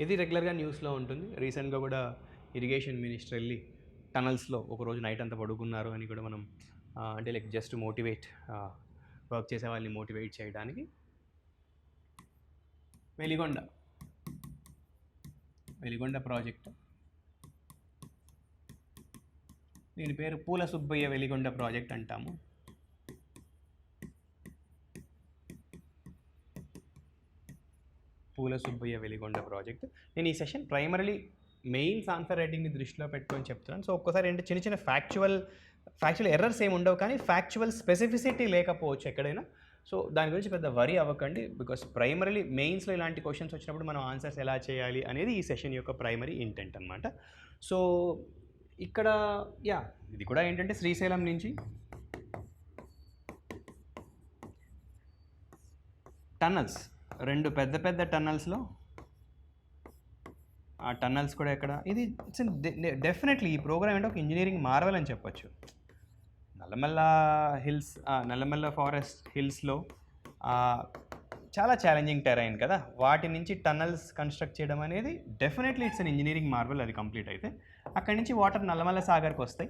ఇది రెగ్యులర్గా న్యూస్లో ఉంటుంది. రీసెంట్గా కూడా ఇరిగేషన్ మినిస్టర్ వెళ్ళి టనల్స్లో ఒకరోజు నైట్ అంతా పడుకున్నారు అని కూడా మనం అంటే లైక్ జస్ట్ మోటివేట్ వర్క్ చేసే వాళ్ళని మోటివేట్ చేయడానికి. వెలిగొండ ప్రాజెక్ట్, దీని పేరు పూల సుబ్బయ్య వెలిగొండ ప్రాజెక్ట్ అంటాము. పూల సుబ్బయ్య వెలిగొండ ప్రాజెక్ట్. నేను ఈ సెషన్ ప్రైమరీలీ మెయిన్స్ ఆన్సర్ రైటింగ్ని దృష్టిలో పెట్టుకొని చెప్తున్నాను. సో ఒక్కసారి ఏంటి చిన్న చిన్న ఫ్యాక్చువల్ ఎర్రర్స్ ఏమి ఉండవు, కానీ ఫ్యాక్చువల్ స్పెసిఫిసిటీ లేకపోవచ్చు ఎక్కడైనా. సో దాని గురించి పెద్ద వరీ అవ్వకండి, బికాస్ ప్రైమరీలీ మెయిన్స్లో ఇలాంటి క్వశ్చన్స్ వచ్చినప్పుడు మనం ఆన్సర్స్ ఎలా చేయాలి అనేది ఈ సెషన్ యొక్క ప్రైమరీ ఇంటెంట్ అనమాట. సో ఇక్కడ ఇది కూడా ఏంటంటే శ్రీశైలం నుంచి టన్నల్స్, 2 పెద్ద టన్నల్స్లో ఆ టన్నల్స్ కూడా ఎక్కడ, ఇది డెఫినెట్లీ ఈ ప్రోగ్రామ్ ఏంటో ఒక ఇంజనీరింగ్ మార్వల్ అని చెప్పొచ్చు. నల్లమల్ల ఫారెస్ట్ హిల్స్లో చాలా ఛాలెంజింగ్ టెరైన్ కదా, వాటి నుంచి టన్నల్స్ కన్స్ట్రక్ట్ చేయడం అనేది definitely it's an engineering marvel. అది కంప్లీట్ అయితే అక్కడి నుంచి వాటర్ నల్లమల్ల సాగర్కి వస్తాయి.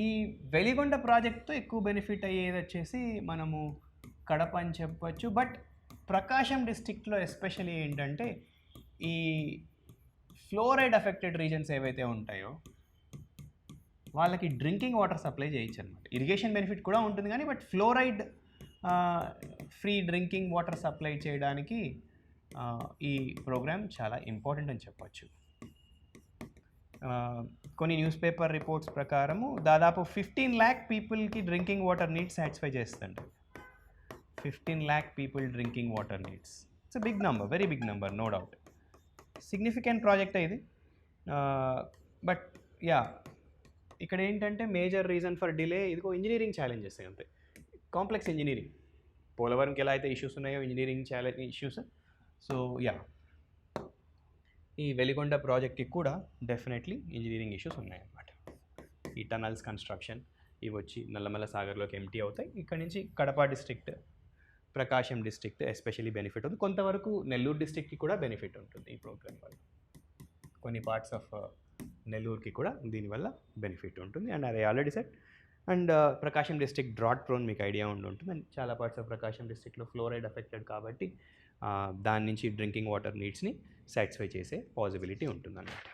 ఈ వెలిగొండ ప్రాజెక్ట్తో ఎక్కువ బెనిఫిట్ అయ్యేది వచ్చేసి మనము కడప అని చెప్పచ్చు. బట్ ప్రకాశం డిస్ట్రిక్ట్లో ఎస్పెషలీ ఏంటంటే ఈ ఫ్లోరైడ్ అఫెక్టెడ్ రీజన్స్ ఏవైతే ఉంటాయో వాళ్ళకి డ్రింకింగ్ వాటర్ సప్లై చేయొచ్చు అనమాట. ఇరిగేషన్ బెనిఫిట్ కూడా ఉంటుంది కానీ but fluoride free drinking water supply చేయడానికి ఈ ప్రోగ్రామ్ చాలా ఇంపార్టెంట్ అని చెప్పచ్చు. కొన్ని న్యూస్ పేపర్ రిపోర్ట్స్ ప్రకారము దాదాపు 15 lakh పీపుల్కి డ్రింకింగ్ వాటర్ నీడ్స్ సాటిస్ఫై చేస్తుంది. 15 lakh people drinking water needs. It's a big number, very big number, no doubt. Significant project ఇది. బట్ ఇక్కడ ఏంటంటే మేజర్ రీజన్ ఫర్ డిలే ఇదిగో ఇంజనీరింగ్ ఛాలెంజెస్ అంతే, complex engineering. పోలవరంకి ఎలా అయితే ఇష్యూస్ ఉన్నాయో ఇంజనీరింగ్ ఇష్యూస్. సో ఈ వెలిగొండ ప్రాజెక్ట్కి కూడా డెఫినెట్లీ ఇంజనీరింగ్ ఇష్యూస్ ఉన్నాయన్నమాట. ఈ టనల్స్ కన్స్ట్రక్షన్ ఇవి వచ్చి నల్లమల్ల సాగర్లోకి ఎంటీ అవుతాయి. ఇక్కడ నుంచి కడప డిస్ట్రిక్ట్, ప్రకాశం డిస్ట్రిక్ట్ ఎస్పెషల్లీ బెనిఫిట్ ఉంది. కొంతవరకు నెల్లూరు డిస్ట్రిక్ట్కి కూడా బెనిఫిట్ ఉంటుంది ఈ ప్రోగ్రామ్ వల్ల. కొన్ని పార్ట్స్ ఆఫ్ నెల్లూరుకి కూడా దీనివల్ల బెనిఫిట్ ఉంటుంది. అండ్ అది already set. And Prakasam district drought prone మీకు ఐడియా ఉంటుంది. అండ్ చాలా పార్ట్స్ ఆఫ్ ప్రకాశం డిస్ట్రిక్ట్లో ఫ్లోరైడ్ అఫెక్టెడ్ కాబట్టి దాని నుంచి డ్రింకింగ్ వాటర్ నీడ్స్ని సాటిస్ఫై చేసే పాసిబిలిటీ ఉంటుందన్నమాట.